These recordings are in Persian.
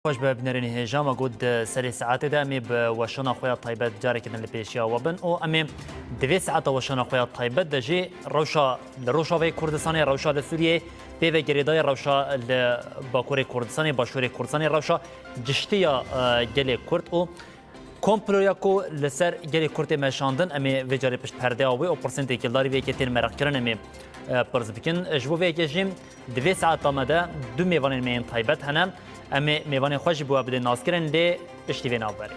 خوش به بنرین هجام گود سری ساعت دامی به وشنا خویا طیبت جاری کردن لپیشیا و بن او امی 2 ساعت وشنا خویا طیبت دجی روشا و کردستان روشا لسوریه پیو گریدای روشا لباکور کردستان باشور کردستان روشا جشتیا گلی کرد او کمپلویا کو لسر گلی کرد مشاندن امی وجاری پشت پرده آوی او پرسنت کلداری وی کتین مرق کردن امی پرز بکن جبو وی کجیم 2 ساعت آمده دو میوان مین طیبت هنم امی میوان خوش بوا بده ناز کردن لی اشتیوی ناو بری.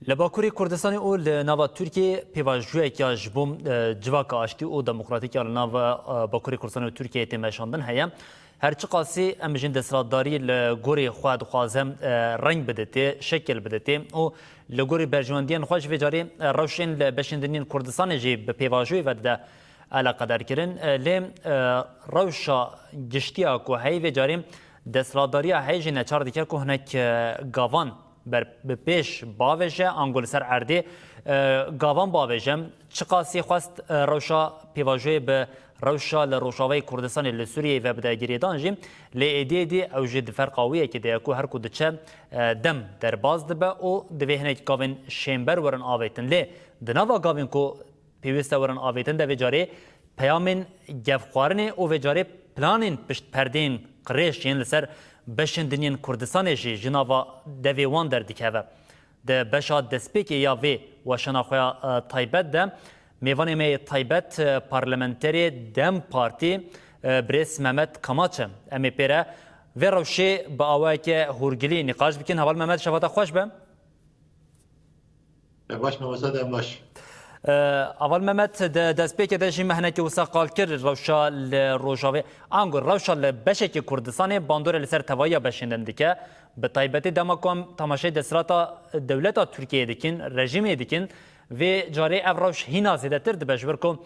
لباکوری کردستانی او لناوا ترکیه پیواجوی که جبوم جواک آشتی او دموکراتیک لناوا باکوری کردستانی ترکیه تیمشاندن هیا هرچی قاسی امجین دستارداری لگوری خود خوازم رنگ بدته شکل بدته او لگوری برجواندیان خوش وجاری روشن لبشندنین کردستان جی به پیواجوی و ده علاقه دار کردن لیم روشا گشتیا کو هی وجاری دستارداری هیچ نچار دیگر کو هنک گاوان بر پیش باوجه انگول سر عرضه گاوان باوجم چقاسی خواست روشا پیواجوی به روشا لروشاوی کردستان لسوریه و بده گریدان جیم لیدی اوجد فرقاویه که دیگه هر کود چه دم در باز دبه او دوی هنگ گاوین شیمبر ورن آویتن لی دنوا گاوین کو پیوست ورن آویتن ده وجاره پیامین گفخوارنه او وجاره پلانین پشت پردین قریش یین لسر بشندنین کردستان جی جناوا دوی وان در دیکه ده بشا دسپیکی یا وی و شناخویا طیبت ده میوان می طیبت پارلمنتری دم پارتی بریس محمد کماچه امی پیره و روشی با آوائی که هورگلی نقاش بکن حوال محمد شفاتا خوش بم؟ باش موساد ام باش اول محمد دست پیک داشی مهنه که وسا قال کرد روشا لروجاوی انگور روشا لبشکی کردستان باندور لسر توایی بشندن دیگه به طیبتی دماکم تماشای دستراتا دولتا ترکیه دیکن رژیمی دیکن و جاری افروش هینا زیده تر دبجبر کو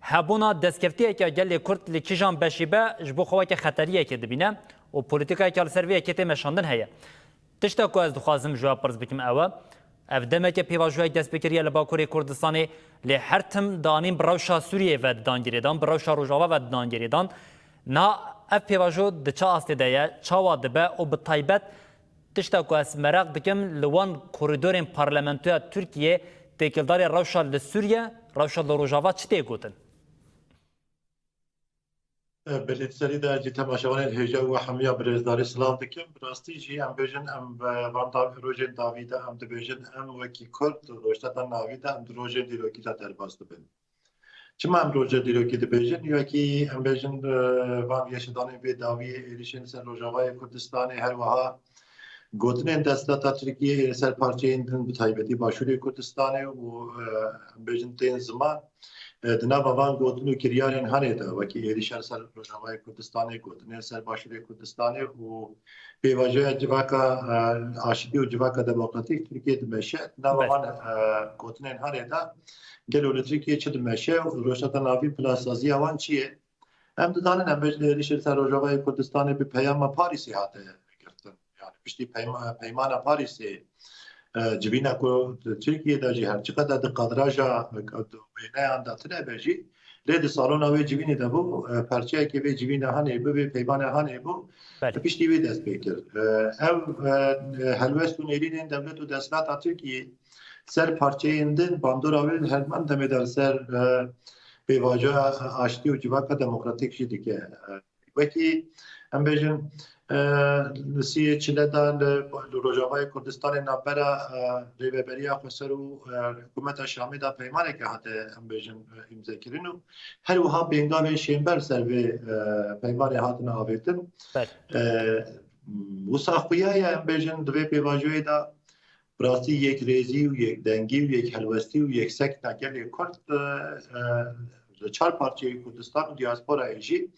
هبونا دستکفتیه که گلی کرد لکیجان بشیبه جبو خواه که خطریه که دبینه و پولیتیکای که سرویه که تیمشاندن هیه تشتا کو از دخوازم جواب پرز بکم اوه افدمه که پیواجوی دست بکریه لباکوری کردستانی لی هر تم دانیم بروشا سوریه و دانگیریدان بروشا روجاوا و دانگیریدان نا اف پیواجو دچا آسته دایه چاوا دبه و به طیبت تشتا کو از مراق دکم لوان کوریدورین پارلمنتوی ترکیه تکیلداری روشا لسوریه روشا لروجاوا چی تیگوتن؟ بلیت سری در جی تماشاوان الهجا و حمیا برزداری سلام دکم براستی جی ام بیجن ام وان روژن داویده ام دبیجن ام وکی کرد روشتا ناویده ام روژن دیروکی تا درباز دبن چما ام روژن دیروکی دبیجن یکی ام بیجن وان یشدانی به داوی ایریشن سر روجاوای کردستانی هر وها گوتنین دستاتا ترکیه سر پارچه ایندن بطایبتی باشوری کردستانی و بیجن تین زمان دنا بابان گوتنو کریارین هنه ده وکی ایریشن سر روجاوای کردستانی گوتنین سر باشوری کردستانی و پیواجه جواکا آشتی و جواکا دموکراتیک ترکیه دمشه دنا بابان گوتنین هنه ده گلول ترکیه چه دمشه و روشتا ناوی پلاسازی اوان چیه؟ هم دادانن هم بیجن ایریشن سر روجاوای کردستانی به پیام پاریسی هاته پشتی پیمان پاریسی جبینا کو ترکیه داجی هر چقدر د قدراجا بینه انداتنه بجی لید سالون اوی جبینی دبو پرچه که به جبینا هنه بو پیمان هنه بو پشتی وی دست بکر او هلوست و نیرین دولت و دستات ترکیه سر پرچه ایندن باندور اوی هرمان دمه در سر پیواجه آشتی و جواکا دموکراتیک شدی که وکی هم بیجن نسیه چله دان روجاوای کردستان نابرا ریوبریا خسر و حکومت شامی دا پیمانه که حتی هم بیجن امضا کرینو هر وها بینگام شیمبر سر به پیمان حاتنا آویتن وصاخویای هم بیجن دوی پیواجوی دا براستی یک ریزی و یک دنگی و یک حلوستی و یک سک نگل کرد چهار پارچه کردستان و دیاسپورا ایجی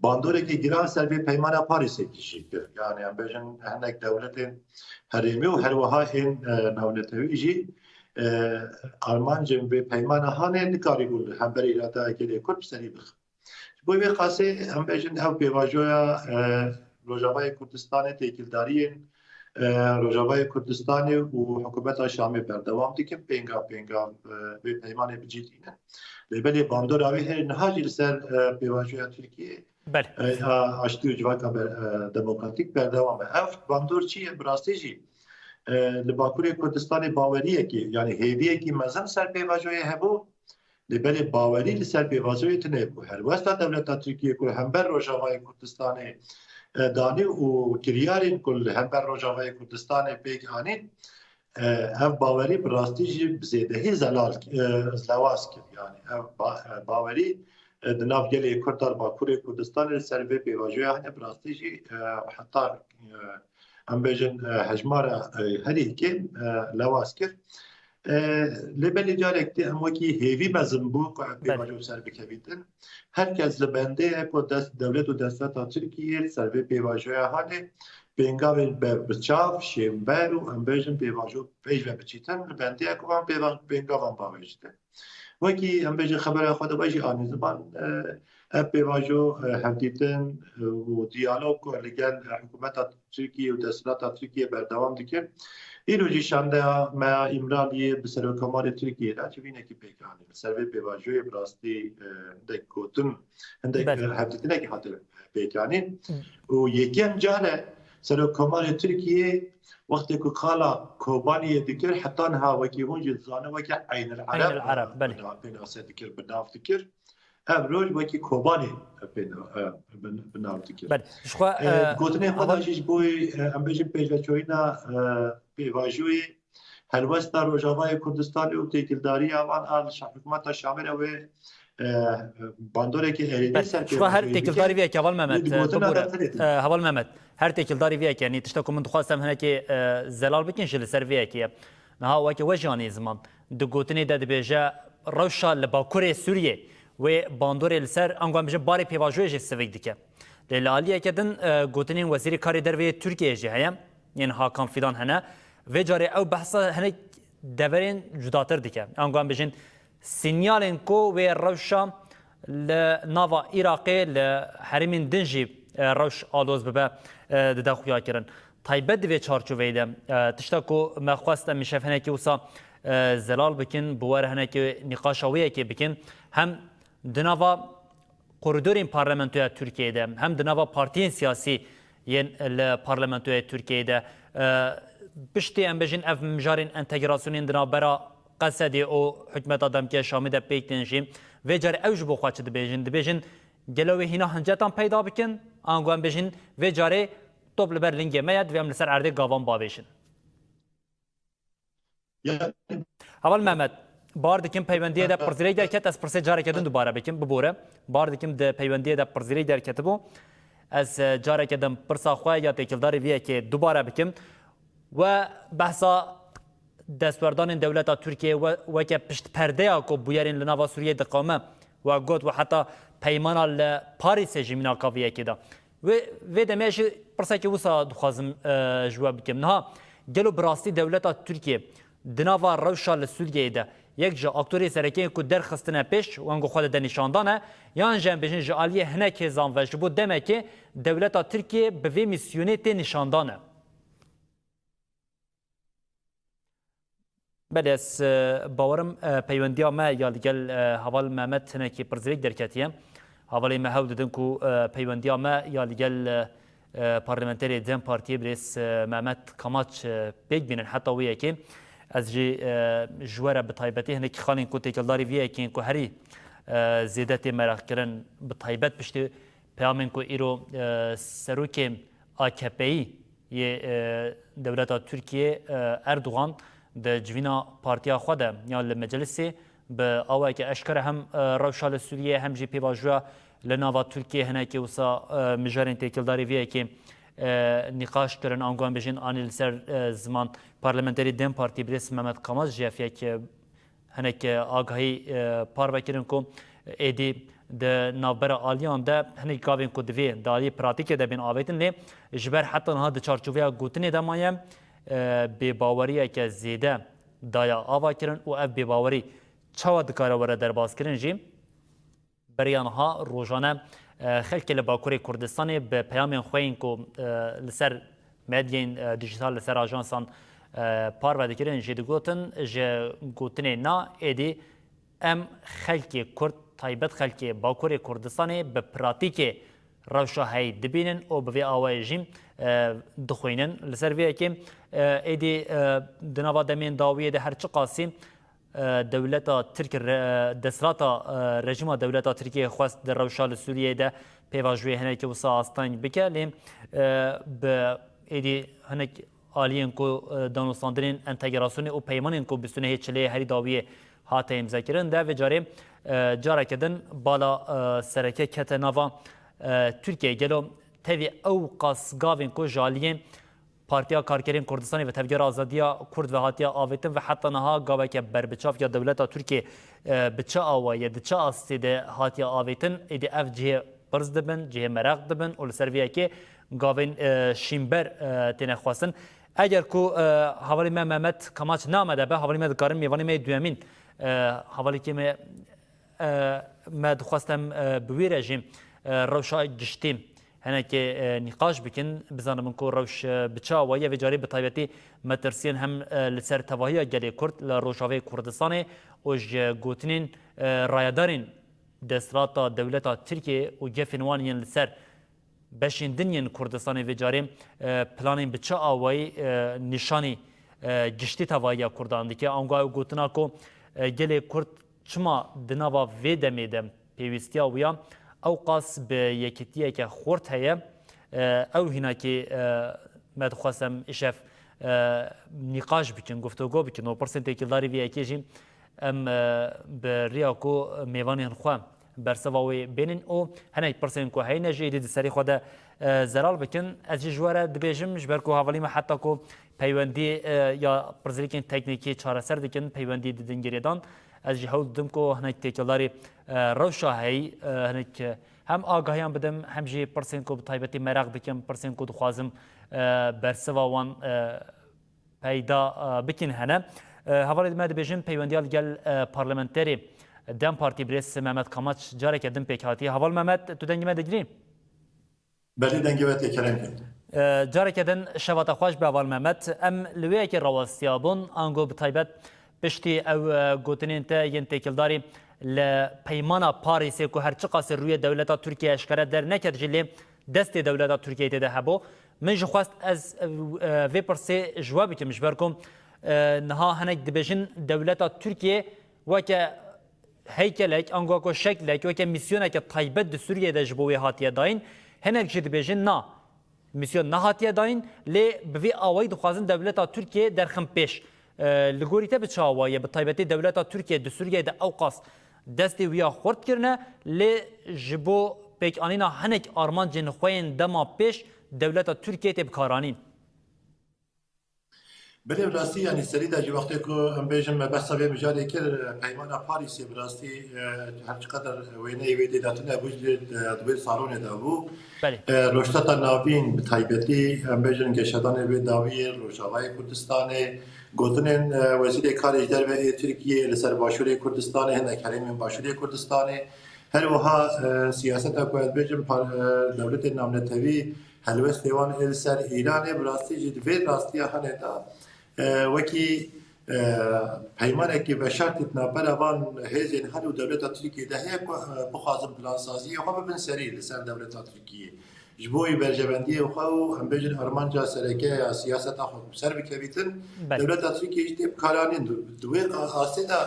باندوره که گیران سر به پیمان پاریسی کشید یعنی هم بیشن هنک دولت هریمی و هر وها این دولت ایجی آلمان جنب به پیمان هانه نکاری بود هم بر ایراده که کرد سری بخ بوی به خاصه هم بیشن او پیواجویا روجاوای کردستان تیکیلداری روجاوای کردستانی و حکومت شامی بردوام دیکن پینگا به پیمان بجیتینه لبلی باندور آوی هر نهاجی لسر پیواجوی ترکیه بله آشتی و جواکا دموکراتیک بردوامه اف باندور چیه براستی جی لباکوری کردستانی باوریه کی یعنی هیویه کی مزن سر پیواجوی هبو لبلی باوری لسر پیواجوی تنه کو هر وسط دولت ترکیه کو همبر روجاوای کردستانی دانی و کریارین کل همبر روجاوای کردستان پیک آنین اف باوری براستی جی بزیدهی زلواز کرد یعنی اف باوری دناف گلی کردار باکوری کردستان سر به پیواجوی هنه براستی جی حتی ام بیجن هجمار هری که لواز کرد لبلی جارکتی ام وکی هیوی مزنبو که پیواجو سر بکویدن herkes bende bu devlet ve devlet Türkiye serve pevajoya hane pengavel bçav şemberu ambejin pevajo pej ve bçitan bende ekvan pengavan pavejte vaki ambejin habera xada baji ani zaman pevajo hevditin و diyalog لگن حکومت ترکیه و دولت ترکیه بردوام دکن اینو جیشانده ما امرالی بسر کمال ترکیه را چوینه کی پیکانی سروی پیواجوی براستی دکوتن هندک هفته کی خاطر پیکانی و یکم جاله سر کمال ترکیه وقتی که خالا کوبانی دکر حتی نه وکی هونج زانه وکی عین العرب بله بین آسیا دکر بناف دکر امروز وکی کوبانی بناف دکر بله شخوا گوتنه خدایش بوی ام بیشتر پیشواچوینا پیواجوی هلوستا روجاوای کردستانی و تیکلداری آوان آل حکومت شامل و باندوره که هریدی سر شخوا هر تیکلداری ویا که اول محمد ببوره اول محمد هر تیکلداری ویا که یعنی تشتکو من دخواستم هنه که زلال بکن شل سر ویا که نها وکی وجهانی زمان دو گوتنه داد بیجا روشا لباکوره سوریه و باندوره لسر انگام بیجا باری پیواجویش سویک دیگه لیلالیه که دن گوتنین وزیر کاری دروی ترکیه جه هیم یعنی هاکان فیدان هنه و جاره او بحثا هنه دورین جداتر دیگه انگام بیجن سینیالین کو و روشا لناوا عراقی لحرمین دنجی روش آلوز ببه دده خویا کرن تایبت دوی چارچوبه ده تشتا کو مخواست میشف هنه که وسا زلال بکن بوار هنه که نقاشاویه که بکن هم دناوا کوریدورین پارلمانتوی ترکیه هم دناوا پارتیین سیاسی ین پارلمانتوی ترکیه پشتی ام بجین اف مجارین انتگراسیونین دنا برا قصدی او حکمت آدم که شامی ده پیکتنجیم و جار اوج بو خواچ دبیجن گلوی هینا هنجتان پیدا بکن آنگوان بجین و جاره توب لبر لنگی میاد و هم لسر عرده گاوان باویشن اول محمد بار دکیم پیوندی ده پرزیری در کت از پرسه جاره کدن دوباره بکیم ببوره بار دکیم ده پیوندی ده پرزیری در کت بو از جاره کدن پرسا خواه یا تکیلداری ویه که دوباره بکیم و بحثا دستوردان دولت ترکیه و که پشت پرده کو بویرین لناوا سوریه دقامه و گوت و حتی پیمان پاریس جمینا کاویه کدا و دمیش پرسه که وسا دخوازم جواب بکیم نه گلو براستی دولت ترکیه دناوا روشا لسوریه ده یک جا اکتوری سرکی کو درخستنه پیش و انگو خود دنیشاندانه یان جن بجن جالیه هنه که زان و جبو دمه که دولت ترکیه به وی میسیونه تی نشاندانه بله از باورم پیوندی ما یا لگل حوال محمد هنه که پرزیک درکتیه حوالی ما هاو دادن کو پیوندی ما یا لگل پارلمانتری دم پارتی بریس محمد کاماچ بیگ بینن حتی ویه که از جی جواره بطایبتی هنه که خالین کو تکلداری ویه که کو هری زیدتی مراخ کرن بطایبت پشتی پیامین کو ایرو سروک AKP'yi دولت ترکیه اردوغان ده جوینا پارتیا خود یا لمجلسی به آوای که اشکر هم روشال سوریه هم جی پیواجوه لناوا ترکیه هنه که وسا مجارین تکلداری ویه که نقاش کرن آنگوان بجین آنیل سر زمان پارلمانتری دم پارتی بریس محمد قاماز جافیه که هنه که آگاهی پارو کرن کو ایدی ده نابر آلیان ده هنه گاوین کو دوی دالی پراتیک ده بین آویتن لی جبر حتی نها ده چارچوبیا گوتنی ده مایم به باوریه که زیده دایا آوا کرن و اف به باوری چوا دکاره وره در باز کرن جیم بریانها روزانه خلک لباکوری کردستانی به پیام خوین کو لسر مدین دیجیتال لسر آژانسان پارو دکرین جدی گوتن گوتنه نا ایدی ام خلکی کرد تایبت خلکی باکوری کردستانی به پراتیک روشا هی دبینن و به آوای جیم دخوینن لسر وی که ایدی دنوا دمین داویه ده هرچی قاسم دولتا ترک دسراتا رژیم دولتا ترکیه خواست در روشال سوریه ده پیواجوی هنه که وسا آستان بکه لیم به ایدی هنه آلیین کو دانوستاندرین انتگراسیون و پیمانین کو بستونه هیچلی هری داویه هاته امضا کردن ده و جاره کردن بالا سرکه کت نوا ترکیه گلو تاوی او قاسگاوین کو جالیین پارتیا کارگرین کردستانی و تفجیر آزادیا کرد و هاتیا آویتن و حتی نها گاوه که بربچاف یا دولتا ترکیه بچه آوا یا دچه آستیده هاتیا آویتن ایده اف جه برز دبن جه مراق دبن و لسرویه که گاوین شیمبر تینه خواستن اگر کو حوالی ما محمد کماچ نامده به حوالی ما دکارم میوانی ما دوامین حوالی که ما دخواستم بوی رژیم روشا گشتیم هنه که نقاش بکن بزنم من کو روش بچا و یا وجاری بطایبتی مترسین هم لسر تواهی گلی کرد لروشاوی کردستان و گوتنین رایدارین دستراتا دولتا ترکیه و گفنوانین لسر بشیندنین کردستان وجاری پلانین بچا آوای نشانی گشتی تواهی کردان دیگه آنگاه گوتنا کو گلی کرد چما دنوا وی دمیدم پیوستیا ویا او قاس به یکیتیه که خورد هیا او هنا که مدخواستم اشف نقاش بکن گفتگو بکن و پرسنتی که داری وی اکیجیم ام به ریاکو میوانی هنخوام برسواوی بینن او هنه پرسن کو هی نجی دید سری خود زرال بکن از جواره دبیجم جبر کو حوالی ما حتی کو پیوندی یا پرزلیکن تکنیکی چاره سر دکن پیوندی دیدن گریدان از جهود دم کو هنک تکلاری روشا هی هنک هم آگاهیان بدم هم جی پرسن کو بطایبتی مراق بکن پرسن کو دخوازم برسواوان پیدا بکن هنه حوالی ما دبیجم پیوندیال گل پارلمنتری دم پارتی برس محمد کاماچ جاره که دم پیکاتی حوال محمد تو دنگی ما دگیری؟ بله دنگی وقتی کرم کرد جاره که دن شوات خوش به حوال محمد ام لویه که رواستیابون آنگو بطایبت پشتی او گوتنین تا ین تکلداری لپیمانا پاریسی که هرچی قاصر روی دولتا ترکیه اشکره در نکرد جلی دست دولتا ترکیه تده هبو من جو خواست از وی پرسی جوابی که مشبرکم نها هنک دبیجن دولتا ترکیه وکه هیکلک انگاکو شکلک وکه میسیونک تایبت د سوریه د جبوی هاتیه داین هنک جد بجن نا میسیون نه هاتیه داین لی بوی آوای دخوازن دولتا ترکیه در خم پیش لگوریته بچاوایه به تایبتی دولتا ترکیه د سوریه د اوقاس دستی ویا خورد کرنه لی جبو پیک آنینا هنک آرمان جن خوین دما پیش دولتا ترکیه تب کارانین بله براستی یعنی سری در وقتی که ام بیشم بحث به مجالی که پیمان پاریسی براستی هر چقدر وینه ویدی داتنه وجود دوباره سالونه داو روشتات ناوین بتایبتی ام بیشم که شدان به داوی روشاوای کردستان گفتن وزیر کاری در به ترکیه لسر باشوری کردستان هنگ کریم باشوری کردستان هر وها سیاست اکواد بیشم دولت نامنتوی هلوس دیوان لسر ایران براستی جدول راستی هنه دا وکی پیمانه که به شرط نابروان هزین هر دولت ترکیه دهیه بخوازم پلانسازی و ببین سری لسر دولت ترکیه جبوی برجبندی و خو هم بجن ارمان جا سرکه سیاست آخر سر بکویتن دولت ترکیه جدی بکارانین دوی آسیدا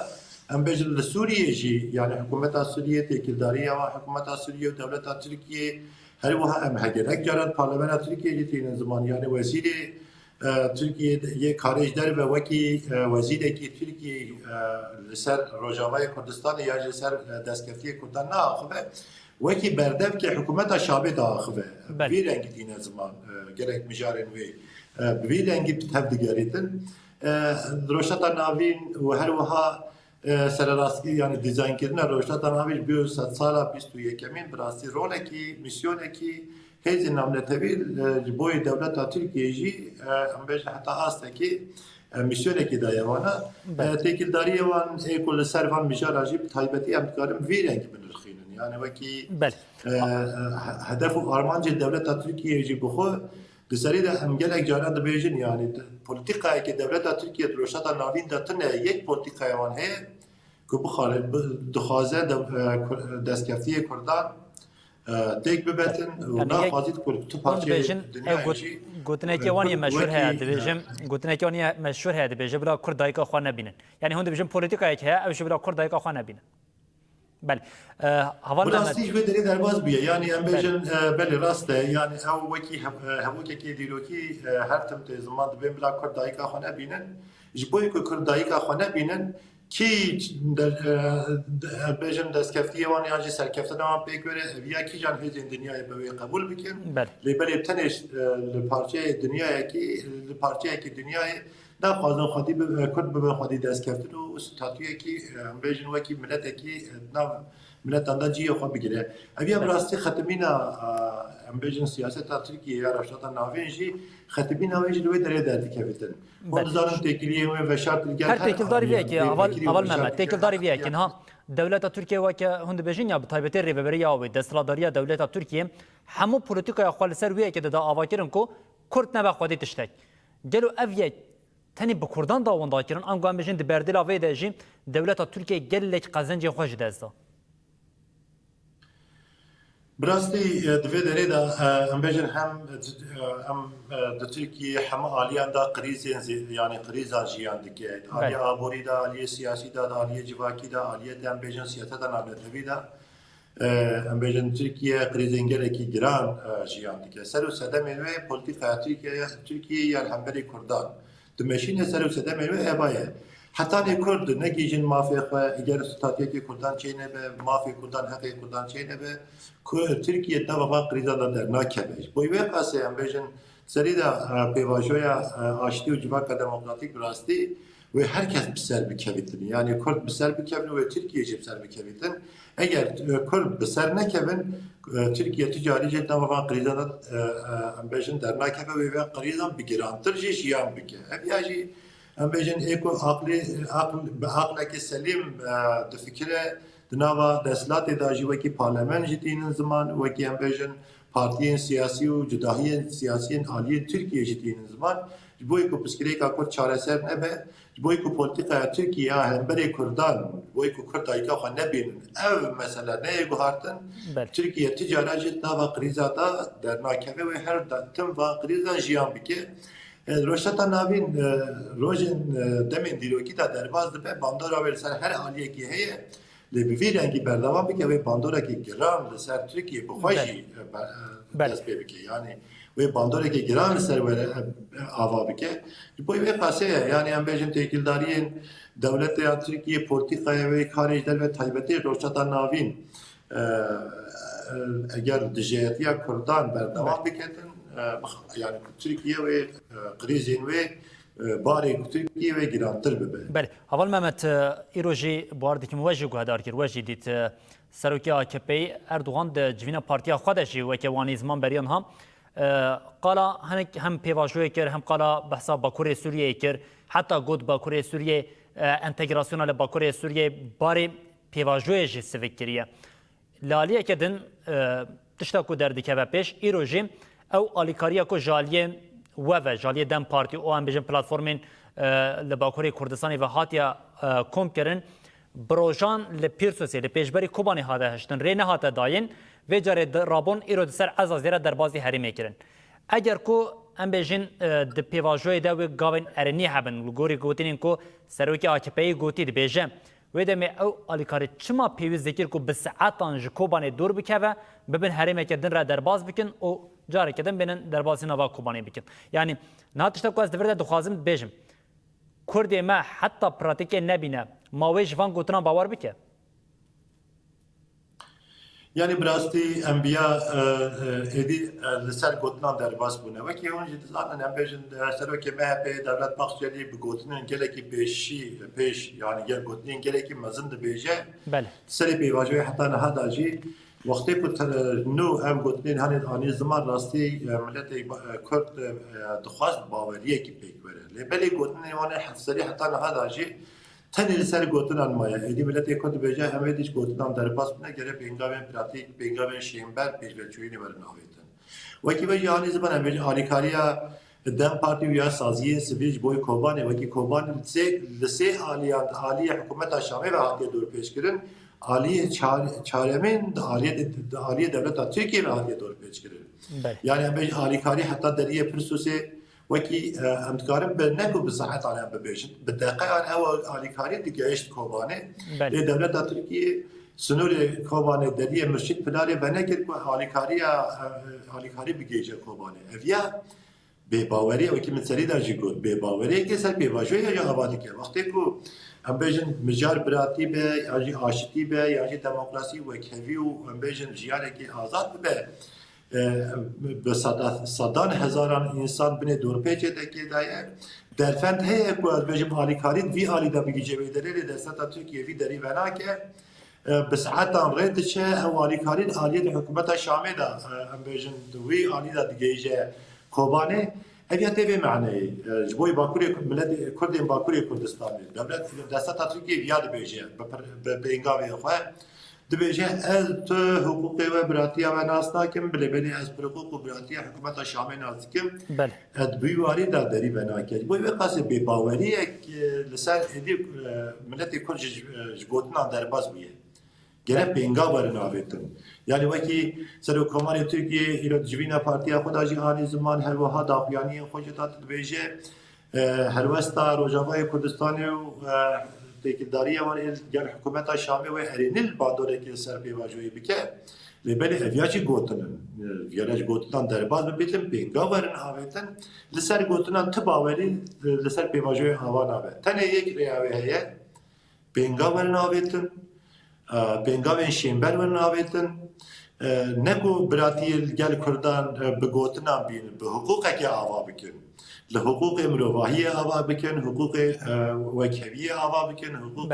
هم بجن لسوریه جی یعنی حکومت سوریه تکیلداری و حکومت سوریه و دولت ترکیه هر وها هم هگرک جارن پارلمان ترکیه جدی زمان یعنی وزیر ترکیه یک کارش داره به وکی وزیری که ترکیه لسر روجاوای کردستان یا لسر دستکفتی کردان نه آخوه وکی بردم که حکومت شابه دا آخوه بی رنگی دین زمان گرک مجارن وی بی رنگی تبدیگاریتن روشتا ناوین و هر وها سر راستی یعنی دیزاین کردن روشتا ناوین بیو 100 سالا 21 کمین براستی رونه کی میسیونه کی هیچ نامنتوی جبوی دولت ترکیه جی هم بیش حتی هسته که میسیونه کی دایوانا تکیلداری وان ایکول سروان میشه راجب تایبتی هم کارم وی رنگی بنرخینن یعنی وکی هدف و آرمان جی دولت ترکیه جی بخو لسری ده هم گلک جاران دبیجن یعنی پلیتیکایی که دولت ترکیه دروشتا ناوین داتنه یک پلیتیکای وان هی که بخاره دخوازه دستکفتی کردان تیک ببتن و نخوازید کرد تو پارچه دنیایشی گوتنکی وانی مشهور هست دبیجم گوتنکی وانی مشهور هست دبیجم برای کرد دایک خوا نبینن یعنی هون دبیجم پلیتیکایی که اوش برای کرد دایک خوا نبینن بله حوال براستی جو دری درباز بیه یعنی ام بیجن بله راسته یعنی او وکی هموکی که دیروکی هر تم ته زمان دبیم برای کرد دایک خوا نبینن جبوی که کرد دایک خوا نبینن کی بیجن دستکفتی وانی آنجی سرکفتن آن پیکوره ویا کی جان هیچ دنیای به قبول بکن لیبلی تنش لپارچه دنیای کی دنیای نه خواهد خودی کرد به خودی دستکفتن و ستاتوی کی بیجن وکی ملت کی نه ملت آندا جیه خود بگیره اویا براستی ختمینا بیجن سیاست ترکیه یا رشاد ناوینجی ختمینا ویج لوی دره درتی کفتن خودزارن تکلیه و شرط دیگر هر تکلداری ویا که اول محمد تکلداری ویا که نه دولت ترکیه و که هند بیجن یا بتایبتی ریبری یا و دستلاداری دولت ترکیه همو پلیتیکای خالص روی که دا آواکرن کو کرد نه خودی تشتک گلو اویا تنی به کردان داوند کردن آنگاه بیجن دبردلا وی دژی دولت ترکیه گلک قزنجی خوش دستا براستی دوی دره دا ام بیجن هم ترکیه هم آلیان دا قریزین یعنی قریزان جیان دکه آلیه آبوری دا آلیه سیاسی دا آلیه جواکی دا آلیه ام بیجن سیاست دا نابلتوی دا ام بیجن ترکیه قریزین گلکی گران جیان دکه سر و صدمه و پولیتیکا ترکیه یا الحمبری کردان دمشین سر و صدمه و ابایه حتی کرد نگیجن مافی خو اگر ستاتیه که کردان چینه به مافی کردان حقی کردان چینه به ترکیه تا وفا قریزان در ناکبش بویوه قاسه هم بیجن سری دا پیواجوی آشتی و جواک دموکراتیک براستی و هر کس بسر بکویتن یعنی کرد بسر بکوین و ترکیه جی بسر بکویتن اگر کرد بسر نکوین ترکیه تجاری جدا وفا قریزان هم بیجن در ناکبه و قریزان بگیرانتر جی جیان بکه ابیا جی ام بیجن ایکو عقل که سلیم دو فکره دنوا دستلات داجی وکی پارلمان جدین زمان وکی ام بیجن پارتیین سیاسی و جداهی سیاسیین عالی ترکیه جدین زمان جبوی کو پسکری کا کو چاره سر نبه جبوی کو پولیتیکا ترکیه هم بری کردان جبوی کو کرد ایکا خو نبین او مثلا نه گوهارتن ترکیه تجارت جدا و قریزاتا در ناکبه و هر تم و قریزا جیان بکه روشتا ناوین روزن دمین دیروکی تا درباز دبه باندورا ورسر هر آلیه کی هیه لبیوی رنگی بردوام بکه و باندورا کی گرام لسر ترکیه بخوشی دست بکه یعنی و باندورا کی گرام لسر آوا بکه بوی و قاسه یعنی هم بیجن تکیلدارین دولت یا ترکیه پورتیقای و خارج دل و تایبتی روشتا ناوین اگر دجایتیا کردان بردوام بکتن yani Türkiye ve krizin ve bari Türkiye ve girantir bebe. بله اول محمد ایروژی باردی که موجه گهدار کرد وجه دیت سروکی AKP اردوغان د جوینا پارتیا خودشی و که وانی زمان بریان هم قالا هم پیواجوی کرد هم قالا بحثا باکوری سوریه کرد حتی گود باکوری سوریه انتگراسیونال باکوری سوریه باری پیواجوی جی سویک کریه لالیه که دن تشتا کو دردی که و پیش ایروژی او آلیکاریا کو جالیه و جالیه دم پارتی او هم بیجن پلاتفورمین لباکوری کردستانی و هاتیا کم کرن بروجان لپیرسوسی لپیشبری کوبانی هاده هشتن رینه هاته داین و جاره رابون ایرو دسر از زیره در بازی حریمه کرن اگر کو ام بیجن د پیواجوی دا و گاون ارنی هبن گوری گوتینین کو سروکی AKP گوتی د بیجن و دم او آلیکاری چما پیوز ذکر کو بساعتان جکوبانی دور بکه و ببین حریمه کردن را در باز بکن او جاری کردن بینن در بازی نوا کوبانی بکن یعنی نهاتشتا کو از دورده دخوازم بیجم کردی ما حتی پراتیک نبینه ماوی جوان گوتنا باور بکه yani براستی انبیا ادی لسر گوتنا در باز بونه و که اون جدی zaten ambejin سر که MHP devlet maksadı bu gotinin geleki peş yani gel gotinin geleki mazın da beje بله سری پیواجوی حتی نه داجی وقتی که نو هم گوتنین هنی آنی زمان راستی ملت کرد دخواست باوریه کی پیک بره لیبلی گوتنین وانه سری حتی نه داجی تنی سر گوتنان مایا ادی ملت کرد بیجه همه دیش گوتنان در پاس بونه گره بینگاوین پراتیک بینگاوین شیمبر پیشوچوی نیورن آویتن وکی وجه آنی زبان امبیج آلیکاریا دم پارتی ویا سازی سویج بوی کوبانه وکی کوبان لسه آلیه حکومت شامی و هاتی دور پیش کردن آلیه چارمین آلیه دولت ترکیه و هاتی دور پیش کردن يعني امبيج آلیکاری حتى دريه برسوسي وكي امتكارم بنكو بصحة على ببيجن بالدقيقة أنا هو آلیکاری دقيقة كوباني لدولة تركيا سنور كوباني دريه مرشد بلاري بنكر آلیکاری بجيجة كوباني افيا بباوري وكي من سريدا جيكود بباوري كسر بباجوية يا أبادك وقتي كو امبيجن مجار براتي به ياجي عاشتي به ياجي ديمقراطي وكهفي وامبيجن جياركي آزاد به به صدان هزاران انسان بین دور پیچه دکی دایه درفند هی کو از بجم آلیکاری وی آلی دا بگی جوی دلیل دستا ترکیه وی دری ونا که بساعتان رد چه او آلیکاری آلیت حکومت شامی دا ام بجم وی آلی دا دیگه کوبانه هدیت به معنی جبوی باکوری ملت کردین باکوری کردستانی دولت دستا ترکیه ویاد بیجه به انگاوی خواه دبیجه از تو حقوق و براتیا و ناس ناکم بله بله از حقوق و براتیا حکومت شامی ناس کم اد بیواری داری بنا کرد بوی قصد به باوری لسر ادی ملت کل جبوتنا درباز بیه گره بینگا برن آبیتن یعنی وکی سر حکومت ترکیه ایراد جوینا پارتیا خدا جی آنی زمان هر وها دافیانی خوشتات دبیجه هر وستا روجاوای کردستان و تکیداری آن گل حکومت شامی و هرینل بادوره که سر پیواجویی بکه لبلی اویاچی گوتنن ویالاج گوتنان درباز ببیتن بینگا ورن آویتن لسر گوتنان تباوری لسر پیواجویی آوان آوید تنه یک ریاوی هیه بینگا ورن آویتن بینگا ورن شیمبر ورن آویتن نکو براتی گل کردان بگوتنان بین به حقوق که آوا بکن لحقوق مروحیه آوا بکن حقوق وکیلیه آوا بکن حقوق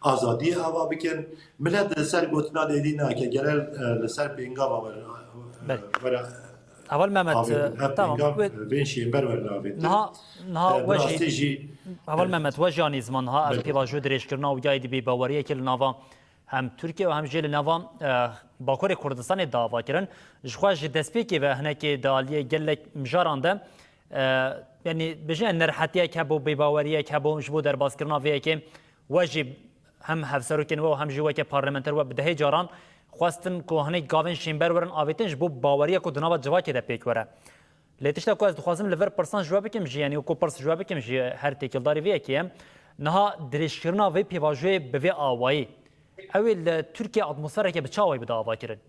آزادی آوا بکن ملت لسر گوتنا دیدینا که گرل لسر بینگا ورا اول محمد تمام بین شیمبر ورنا بید نها وجه اول محمد وجه آنی زمان ها از پیواجو درش کرنا و جای دی باوریه که لناوا هم ترکیه و هم جیل نوا باکور کردستان دعوا کردن جخواج دسپیکی و هنکی دالیه گلک مجارانده یعنی بجن نرحتیه که بو بیباوریه که بو مشبو در باز کرنا ویه که واجب هم هفسروکن و هم جوه که پارلمنتر و بدهی جاران خواستن که هنه گاون شیمبر ورن آویتنش بو باوریه که دنابا جوا که ده پیک وره لیتشتا که از دخوازم لور پرسان جواب بکم جی یعنی کو پرس جواب بکم جی هر تکیلداری ویه که نها درش کرنا وی پیواجوه به آوایی اول ترکیه اتمسفره که بچاوی بده آوا کرد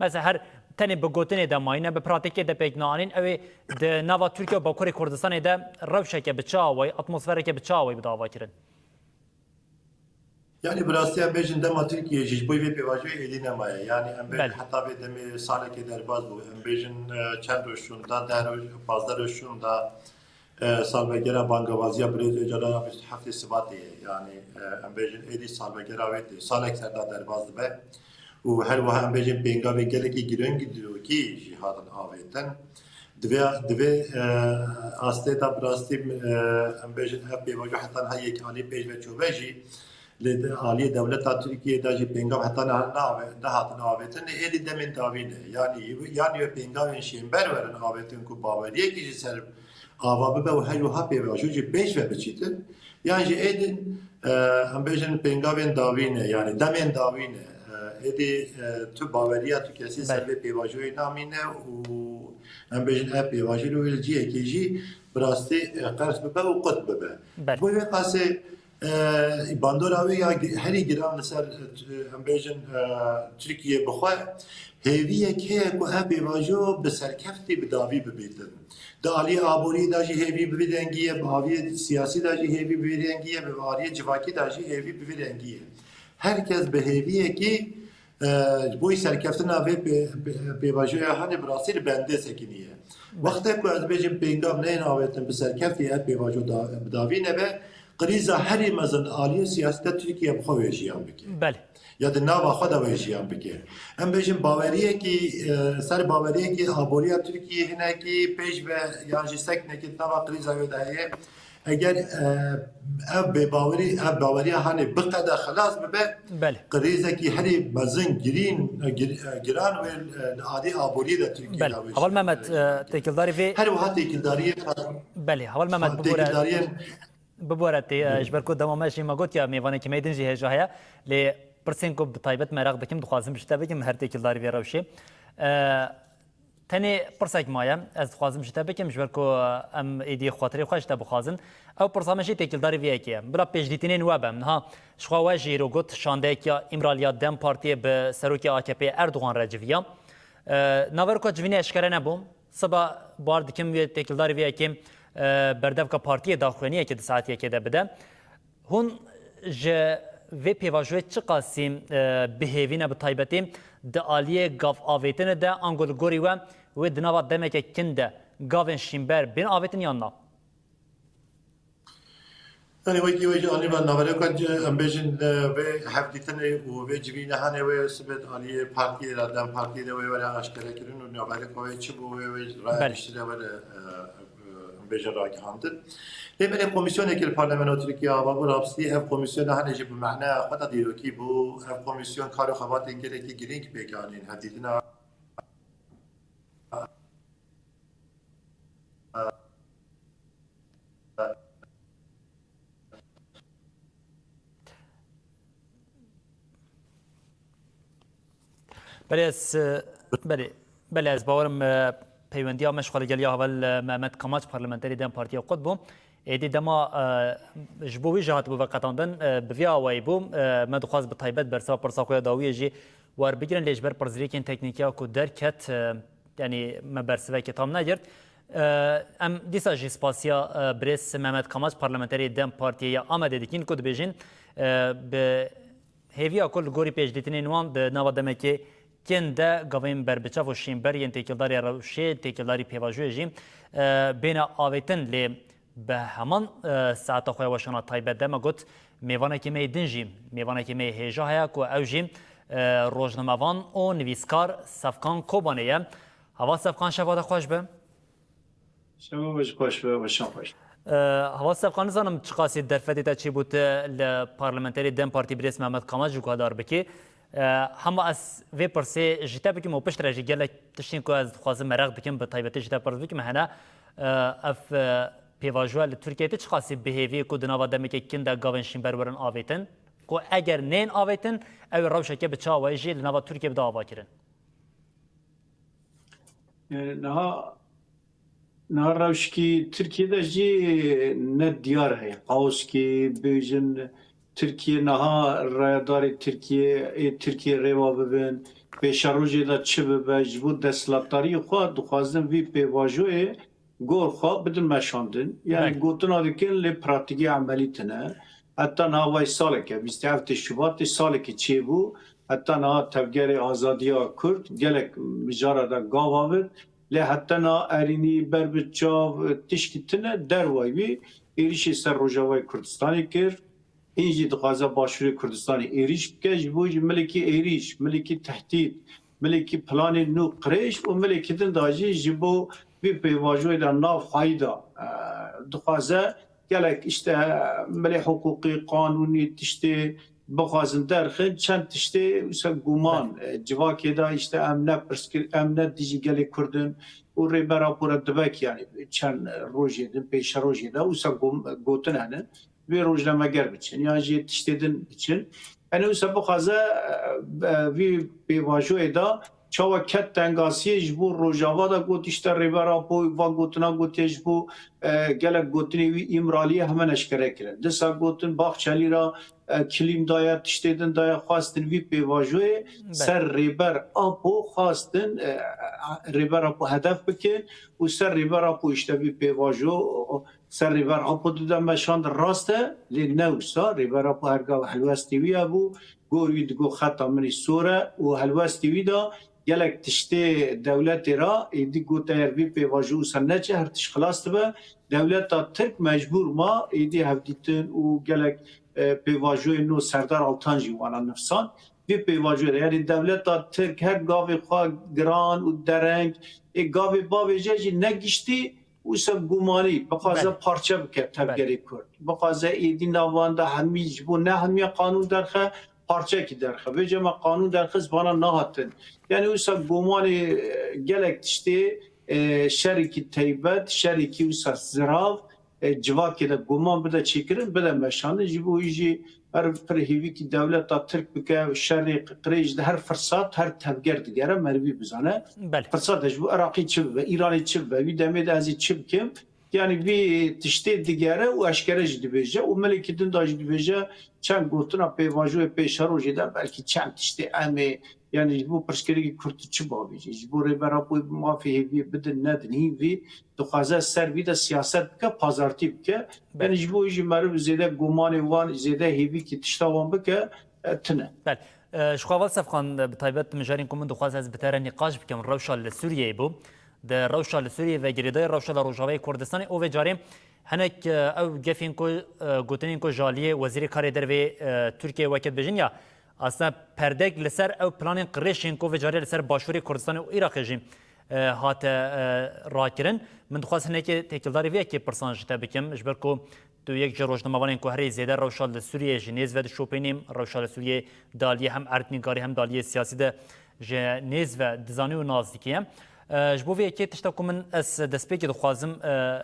مثلا هر تنی بگوتنی دماینه به پراتیکی ده پیکنانین اوی ده نوا ترکیه با کره کردستان ده روشه که بچاوی اتمسفره که بچاوی بده آوا کرد يعني براستی بیشتر دم ترکیه جیبوی به پیواجوی ایدی نمایه یعنی بیشتر حتی به دم سالی که در باز بود بیشتر چند روزشون دا ده روز 15 روزشون دا سال بگیره بانگوازی برای اجرا 27 سباتیه یعنی بیشتر ایدی سال بگیره ویدی سال اکثر دا در باز به و هر وهم بیشتر بینگاوی گله کی گرنگی دروکی جهادن آویدن دوی آسته دا براستی بیشتر هفته وجه حتی هایی که آلی پیش و چوبهجی لعالی دولت ترکیه داجی بینگام حتی نه هاتن آویتن ایلی دمین داوینه یعنی بینگام شیمبر ورن آویتن کو باوریه کی سر آوابه به هیو ها پیواشو جی پیش و بچیتن یعنی ایدن هم بیشتر بینگام داوینه یعنی دمین داوینه ایدی تو باوریه تو کسی سر به پیواشوی نامینه و هم بیشتر پیواشی رو ویلجیه کی جی براستی قرص به و قط به بوی قاسه باندوراوی یا هری گرام لسر امبیجن ترکیه بخواه هیویه که که بیواجو به سرکفتی بداوی ببیدن دالی آبوری داجی هیوی ببیدنگیه باوی سیاسی داجی هیوی ببیدنگیه باوی جواکی داجی هیوی ببیدنگیه هرکس به هیویه که بوی سرکفتن آوی بیواجو یا هنی براسیل بنده سکنیه وقتی که از بیجن پیغام نه آویتن به سرکفتی بیواجو بداوی نبه قریزه هری مزن عالی سیاست ترکیه بخواه جیان بکه بله یا د ناوا خود و جیان بکه هم بیشتر باوریه کی سر باوریه کی آبوری ترکیه هنگی پیش به یا جسک نکت نوا قریزه و دایه اگر اب باوری هانی بقدر خلاص ببه بله قریزه کی هری مزن گران و عادی آبوری در ترکیه بله حوال محمد تکلداری في هر وقت تکلداری بله حوال محمد تکلداری ببورت اجبر کو دما ماشي ما قلت يا ميوانه كي ميدن جي هجايا ل برسنكو بطيبت مراغ بكم دخوازم جتا بكم هر تکلداری في روشي تنی پرسک مایم از خوازم جتا بکم جبر کو ام ایدی خاطری خوش تا بخوازن او پرسامشی تکلداری وی کیه بلا پیشدیتین نوابم نه شخوا جیرو گوت شانده کیا امرالیا دم پارتی به سروکی AKP اردوغان رجویا ناور کو جوینه اشکره نبوم صبا بار دکم وی تکلداری وی کیم بردف کا پارتی داخلینیه که ساعتیه که ده بده هون ج و پیواژوی چه قاسم بهوینه به تایبتی د عالیه گاف آویتن ده انگل گوری و دنوا دمک کنده گاون شیمبر بین آویتن یا نه يعني ويجي أنا بنابرة كنت أمبيجن وهفتني وجبينه هني وسبت أني بارتي ردم بارتي ده ولا أشكال كرين ونابرة كوي شبو ورايشتري ولا أمبيجن راجع هندل لما الكوميسيون كل البرلمان تركيا وابو رابسي اف كوميسيون هني جب معناه خطة ديروكي بو اف كوميسيون كارو خبات إنجلي كي جرينك بيجانين هديتنا بله از باورم پیوندی ها مشغول گلی اول محمد کماچ پارلمانتری دم پارتی خود بوم ایدی دما جبوی جهات بو وقتاندن بویا وای بوم ما دخواست به طیبت برسا پرساقوی داوی جی وار بگیرن لیجبر پرزریکین تکنیکیا کو درکت یعنی ما برسوی کتام نگرد ام دیسا جی سپاسیا برس محمد کماچ پارلمانتری دم پارتی یا آمده دیکین کد بیجین به هیویا کل گوری پیش دیتنی نوان به نوا دمکی کنده گاویم بربچاف و شیمبر ین تکلداری روشه تکلداری پیواجوی جیم بین آویتن لی به همان ساعت خواه وشانا تایبت دم گوت میوانه که می دنجیم میوانه که می هیجا هیا که او جیم روزنموان و نویسکار صفکان کوبانه یم هوا صفکان شواده خوش به؟ شواده خوش به و شان خوش هوا صفکان نزانم چقاسی درفتی تا چی بود لپارلمنتری دم پارتی بریس محمد کاماج جو کادار بکی همه از وی پرسه جیتا بکیم و پشت رجی گله تشتین که از خوازم مرق بکیم به طایبتی جیتا پرس بکیم هنه اف پیواجوه لترکیه تی چقاسی بهیوی که دناوا دمی که کنده گاون شیمبر ورن آویتن که اگر نین آویتن او روشه که بچه آوایجی لناوا ترکیه بده آوا کرن نه روش کی ترکیه ده جی نه دیار هی قوس کی بیجن ترکیه نها رایدار ترکیه ریوا ببین به شروجی دا چه ببین جبود دستلاتاری خواه دخوازن وی پیواجوه گور خواه بدن مشاندن یعنی گوتن آدکن لی پراتیکی عملی تنه حتی نهاوی ساله که 27 شباط ساله که چه بو حتی نها تفگر آزادی ها کرد گلک مجاره دا گاوا بید لی حتی نها ارینی بر بچاو تشکی تنه در وای بی ایریشی سر روژاوی کردستانی کرد اینجی دخوازه باشوری کردستانی ایریش بکش بوی ملکی ایریش ملکی تهدید ملکی پلان نو قریش و ملکی دن داجی جبو بی پیواجوی در ناف خایده دخوازه گلک اشته ملی حقوقی قانونی تشته بخوازن درخن چند تشته مثل گومان جواکی دا اشته امنه دیجی گلی کردن و ریبرا پورا دبک یعنی چند روژی دن پیش روژی دا مثل گوتن هنه وی روزنامه گر بچن یا جی تشتیدن بچن یعنی وسا بخوازه وی پیواجوی دا چاوا کت تنگاسی جبو روجاوا دا گوت اشتا ریبرا پو و گوتنا گوتی جبو گلک گوتنی وی امرالی همه نشکره کرن دسا گوتن باخچالی را کلیم دایا تشتیدن دایا خواستن وی پیواجوی سر ریبر آپو خواستن ریبر آپو هدف بکن و سر ریبر آپو اشتا وی پیواجو سر ریبر آپو دادن مشاند راسته لی نوسا ریبر آپو هرگاه حلوستی وی ابو گوری دگو خطا منی سوره و حلوستی وی دا گلک تشتی دولت را ایدی گوتا هر وی پیواجو سنه چه هر تش خلاص به دولت تا ترک مجبور ما ایدی هفدیتن و گلک پیواجوی نو سردار آلتانجی وانا نفسان وی پیواجوی یعنی دولت تا ترک هر گاوی خواه گران و درنگ ای گاوی باوی جاجی نگشتی وسا گمانی بخوازه بله. پارچه بکه تبگری کرد بخوازه ایدی نوانده همی جبو نه همی قانون درخه پارچه کی درخه بجه ما قانون درخه زبانا نهاتن یعنی وسا گمانی گلک تشتی شرکی تیبت شرکی وسا زراف جواکی ده گمان بده چیکرن بده مشانه جبو ایجی هر فرهیوی کی دولت ترک بکه شرق قریش ده هر فرصت هر تبگر دیگره مروی بزنه بله فرصت جبو عراقی چه به ایرانی چه به وی دمید ازی چه بکم yani bir tişte digere o aşkereci dibece o melekidin daj dibece çen gotuna peyvaju peşarojeda belki çen tişte ame yani bu perskeri kurtçu babici bu rebera bu mafi bir bidin nedni vi dokaza servi de siyaset ke pazartı ke yani bu işi merv zede gumani van zede hevi ki tiştavan bike tine بله شخوال سفخان بطيبت مجارين كومن دخواز از بتاره نقاش بكم روشا لسوريا بو ده روشا لسوريا و گریدای روشا لروجاوی کردستان او و جاریم هنک او گفین کو گوتنین کو جالیه وزیر کاری در و ترکیه وکت بجین یا اصلا پردک لسر او پلان قریشین کو و جاری لسر باشوری کردستان و عراق جیم هات راکرن من دخواز هنک تکلداری وی که پرسانج تبکم اجبر کو تو یک روزنامه‌وان که هری زیاده روشال سوریه جنیز و شوپینیم روشال سوریه دالیه هم ارتنیکاری هم دالیه سیاسی ده جنیز و دزانی و نازدیکیم جبوی که تشتاکو من از دسپیک دخوازم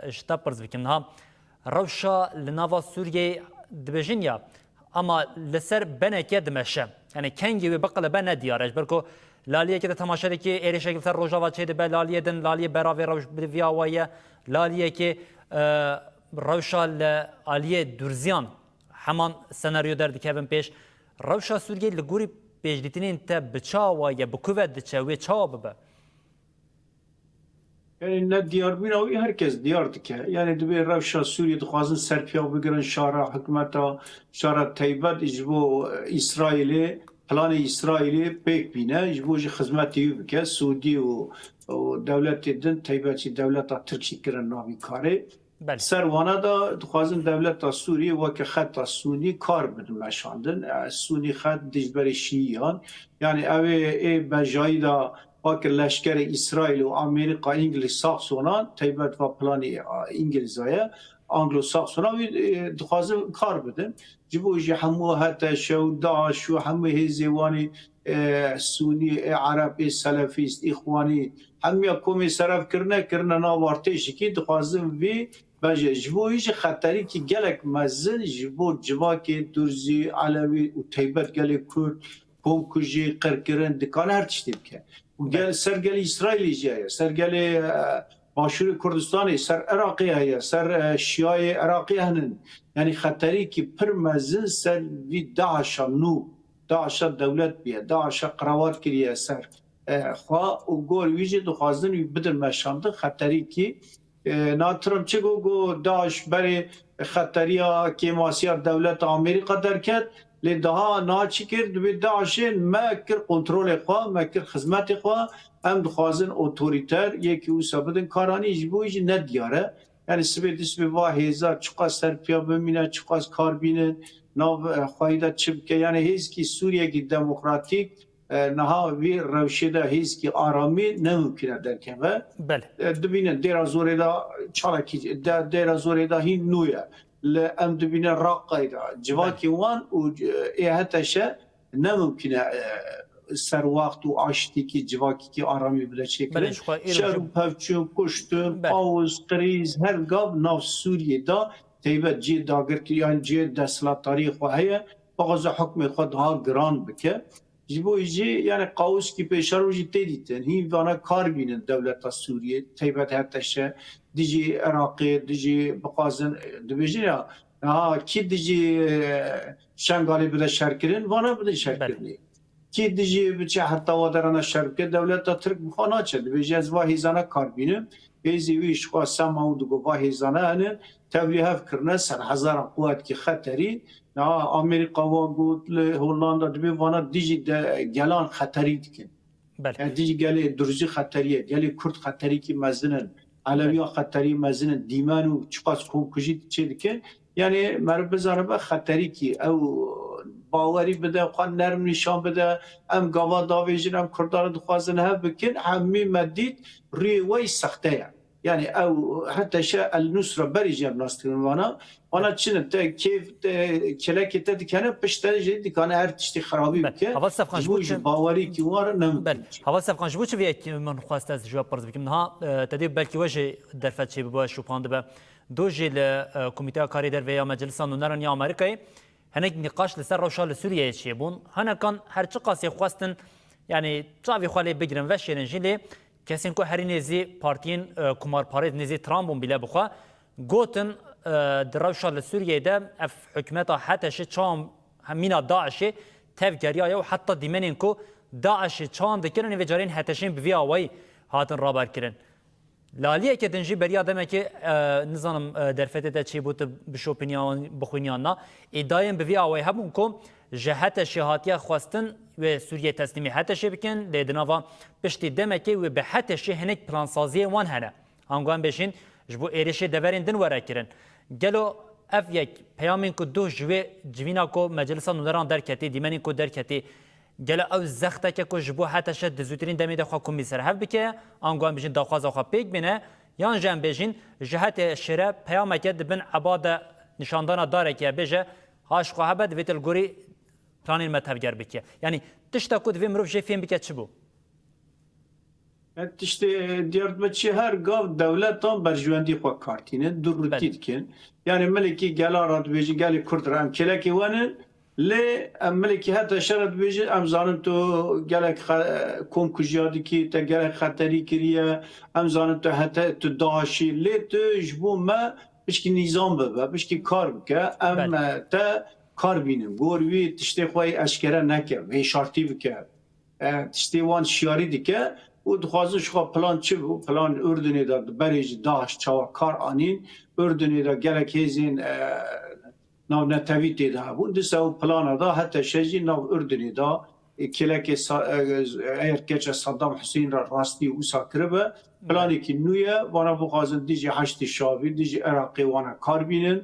اشتا پرز بکن ها روشا لناوا سوریه دبجنیا اما لسر بنه که دمشه یعنی کنگی و بقله بنه دیاره اجبر کو لالیه که تماشایی که ایرش اگلتر روجاوا چه دبه لالیه دن لالیه براوی روش بیاویه لالیه که روشا لآلیه دورزیان همان سناریو در دکیبن پیش روشا سوریه لگوری پیش دیتنین تا بچاویه بکوه دچاوی چاو ببه yani ne diyar binavi herkes diyar dike. Yani dibe revşa Suriye dixwazin serpiya bigirin şara hükümeta şara Taybet ijbo İsrail'i planı İsrail'i pek bine ijbo ji hizmeti bike Suudi o devleti din Taybetçi devleta Türkçe kirin navi kare. Servana da dixwazin devleta Suriye veke xeta Suni kar bidin meşandin. Suni xet dijberi Şiyan. Yani ev bejayı da Bakır leşkeri İsrail ve Amerika İngiliz Saksonan Taybet ve planı İngilizce Anglo-Saksonan ve dixwazin kar bidin. Cibu ji hemû heta şew Daesh ve hemû hêzêwanî Sunî Arab Selefîst İxwanî hemû komê seref kirine nawartêşikî dixwazin vê bence ji bo jî xeterî ki gelek mezin ji bo civakê Durzî Alewî û Taybet gelê Kurd kom ku jî qirkirin dikane her tiştê bike. Gel sergeli İsrail'i jeye, sergeli Başuri Kurdistan'ı, ser Irak'ı heye, ser Şia'yı Irak'ı henin. Yani xeterî ki pir mezin ser vi Daeş'a nû, Daeş'a devlet biye, Daeş'a qiravat kiriye ser. Xwa û gol wî jî dixwazin wî bidin meşandin xeterî ki natrim çi go Daeş berê xeteriya kêmasiya devleta Amerîka derket li daha naçikir dibe Daeşê me kir kontrolê xwe, me kir xizmetê xwe, em dixwazin otorîter yekî wisa bidin karanî ji bo jî ne diyar e. Yani sibê dîsbê va hêza çiqas serpiya bimîne, çiqas kar bînin, nav xwayî de çi bike. Yani hêzkî Sûriyekî demokratîk niha vê rewşê de hêzkî aramî nemimkün e derkeve. Dibînin dêra zorê da çalekî dêra zorê da hîn nû ye. Em dibînin Raqqayê da civakê wan û heta nemimkün e serwaxt û aştîkî civakî aramî bile çêkirin. Şer û pevçûn, kuştin, pawz, qirîz her gav nav Sûriyê da Taybet cê dagirkiriyan cê desthilatdariyê xwe heye bixwaze hukmê xwe daha giran bike. Ji bo jî yani qawskî pêşaro jî tê dîtin hîn vana kar bînin devleta Sûriyê Taybet heta dijî Iraqê dijî bixwazin dibêjin ya kî dijî Şengalê bide şerkirin vana bide şerkirinê. Kî dijî biçe hertawaderana şerkir devleta Tirk bixwe naçe dibêje ez va hêzana kar bînim. Hêzê wî ji xwe sema û digo va hêzana henin tevlî hev kirine ser hezaran quwetî xeterî Amerika wa got li Hollanda dibe vana dijî de gelan xeterî dikin. Yani dijî gelê Durzî xeteriye, gelê Kurd xeterîkî mezinin, Aleviya xeterî mezinin, dîmen û çiqas komkujî çê dikin. Yani merv bizanibe xeterîkî ew bawerî bide, xwe nerm nîşan bide, em gava davêjin, em Kurdan dixwazin hev bikin, hemî me dît rûyê we sexte ye. يعني او حتى شاء النصرة بريجا بلاستيك وانا تشنت كيف كلاكي تدي كان بشتري كان هر تشتي خرابي بك هذا صفقه جبوش باوري كي ور بل هذا صفقه جبوش في من خواست از جواب پرز بكم ها تدي بلكي وجه درفت شي بوا شو باند دوجي الكوميتي كاري در ويا مجلس نونرن يا امريكا هناك نقاش لسر روشا لسوريا يشيبون هنا كان هر چقاس خواستن يعني صافي خالي بگرن و شيرن جيلي کسین که هری نزی پارتین کمار پارید نزی ترامبون بیله بخوا گوتن دروشا لسوریه ده اف حکمتا حتی چام همینا داعش تفگریا و حتی دیمنین که داعش چام دکرن و جارین حتیشین بوی آوی هاتن رابر کرن لالیه که دنجی بریا دمه که نظام درفته ده چی بود بشوپینیان بخوینیان نا ایدایم بوی آوی همون که جهت شهاتیه خواستن و سوریه تسلیمی حتش بکن لیدناوا پشتی دمکی و به حتش هنک پلانسازی وان هنه هنگام بشین جبو ایرش دورین دن ورا کرن گلو اف یک پیامین کو دو جوینا کو مجلس نونران درکتی دیمنین کو درکتی گلو او زخته که کو جبو حتش دزوترین دمی دخوا کمیسر هف بکه هنگام بشین دخواز خوا پیک بینه یان جن بشین جهت شره پیامک دبن عباده نشاندانا داره که بجه هاش خو هبد ویتل گوری پلان متفگر بکه یعنی تشتا کد و مروف جه فهم بکه چی بو؟ تشتی دیارد بچه هر گاو دولتان برجواندی خواه کارتینه دو روتید کن یعنی ملکی گلا راد بیجی گلی کرد را ام کلکی وانن لی ملکی حتی شرط بیجی ام زانم تو گلک کم کجیادی کی تا گلک خطری کریه ام زانم تو حتی تو داشی لی تو جبو ما بشکی نظام ببه بشکی کار بکه ام تا کار بینم گوروی تشتی خواهی اشکره نکه و شارتی بکه تشتی وان شیاری دیکه و دخوازش خواه پلان چه بو پلان اردنی دا بریج داشت چاوا کار آنین اردنی دا گلک هزین ناو نتوی دیده بون دسته و پلان دا حتی شجی ناو اردنی دا کلک ایر کچه صدام حسین را راستی و ساکره به پلانی که نویه وانا بخوازن دیجی هشتی شابی دیجی عراقی وانا کار بینن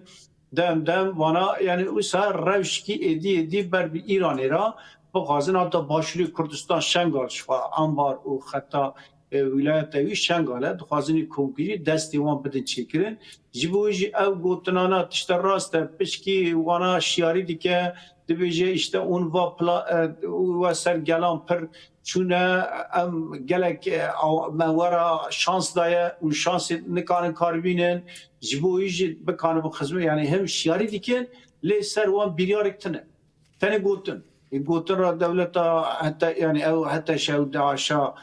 دم وانا یعنی او سر روش کی ادی بر ایرانی را بخوازن حتی باشوری کردستان شنگال شوا انبار و خطا ولایت وی شنگاله دخوازنی کوگیری دستی وان بدن چیکرن جبویجی او گوتنانا تشت راست پشکی وانا شیاری دیگه دبیجه اشته اون و سر گلان پر چونه ام گلک منورا شانس دایه اون شانس نکانن کار بینن جبویجی بکانه بخزمه یعنی هم شیاری دیگه لی سر وان بیریار اکتنه تنه گوتن گوتن را دولت حتی یعنی او حتی شاود داعشا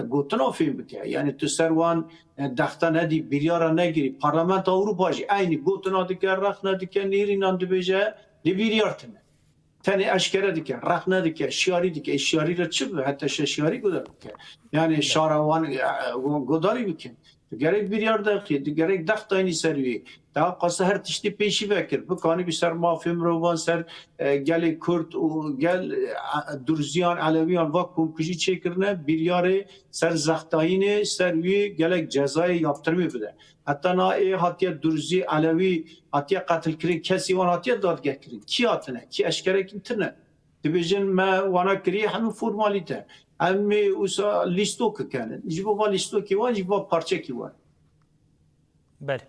گوتن فیلم بکه یعنی تو سروان دخته ندی بیریارا نگیری پارلمانت اروپا جی اینی گوتن دیگه رخ ندیگه نیرین اند بیجه دی بیریارتنه تنی اشکره دیگه رخ ندیگه شیاری دیگه شیاری را چه حتی شیاری گذار بکه یعنی شاروان گذاری بکن گرک بیریار داخلی گرک دخت اینی سروی تا قصه هر تشتی پیشی بکر بکنی بی سر مافیم روان سر گل کرد و گل درزیان علویان و کنکوشی چه کرنه بیریار سر زختاینه سروی گلک جزای یافترمی بده حتی نا ای حتیه درزی علوی حتیه قتل کرین کسی وان حتیه دادگه کرین کی آتنه کی اشکره کنتنه دبیجن ما وانا کری همون فرمالیته امی اوسا لیستو که کنه جیبا با لیستو کی وان جیبا پارچه کی وان بله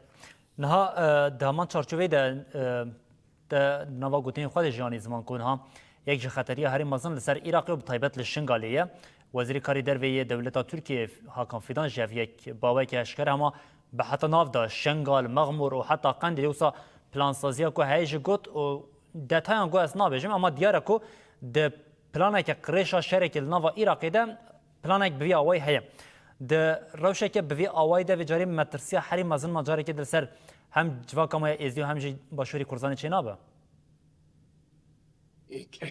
نها دامان چارچوبه ده نوا گوتین خود جانی زمان کنها یک جه خطریه هری مازن لسر عراق و بطایبت لشنگالیه وزیر کاری درویه دولت ترکیه حاکم فیدان جف یک باوی که اشکر اما به حتی ناف دا شنگال مغمور و حتی قندی اوسا پلانسازیه که هیچ گوت و دتایان گو اسنا بجم اما دیاره که ده پلانه که قریشا شرک نوا عراقی ده پلانه که بوی آوی هیم ده روشه که بوی آوی ده و جاری مترسیه هری مازن مجاری که در سر هم جواکا ما ازدیو هم جی باشوری کرزانی چه نابه؟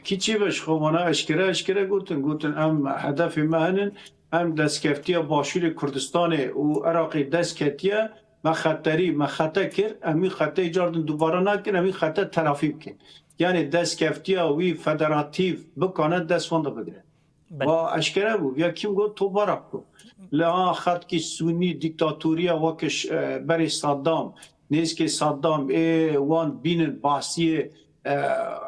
کی چی بش خوبانا اشکره گوتن هم هدف مهنن هم دستکفتیه باشوری کردستان و عراقی دستکتیه ما خطا کر امی خطا جاردن دوباره نکن امی خطا تلافی بکن یعنی دستکفتیه وی فدراتیو بکنه دستوانده بگیره و اشکره بود یا کیم گفت تو برق کو لها خط کی سونی دیکتاتوریه وکش بری صدام نیست که صدام وان بین باسی